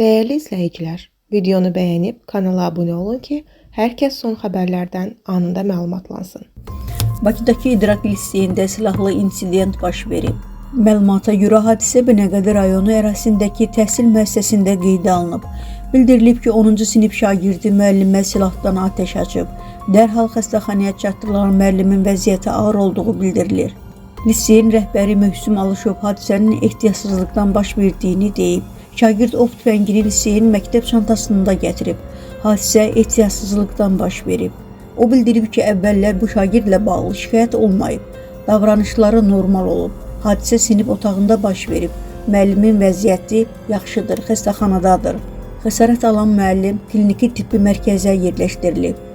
Değerli izləyicilər, videonu bəyənib kanala abunə olun ki, hər kəs son xəbərlərdən anında məlumatlansın. Bakıdakı İdrak liseyində silahlı insident baş verib. Məlumata görə hadisə Binəqədi rayonu ərazisindəki təhsil müəssisəsində qeydə alınıb. Bildirilib ki, 10-cu sinif şagirdi müəllimə silahdan atəş açıb. Dərhal xəstəxanaya çatdırılan müəllimin vəziyyəti ağır olduğu bildirilir. Liseyin rəhbəri Möhsüm Alışov hadisənin ehtiyatsızlıqdan baş verdiyini deyib. Şagird ov tüfəngini liseyin məktəb çantasında gətirib. Hadisə ehtiyatsızlıqdan baş verib. O bildirib ki, əvvəllər bu şagirdlə bağlı şikayət olmayıb. Davranışları normal olub. Hadisə sinif otağında baş verib. Müəllimin vəziyyəti yaxşıdır, xəstəxanadadır. Xəsarət alan müəllim kliniki tibbi mərkəzə yerləşdirilib.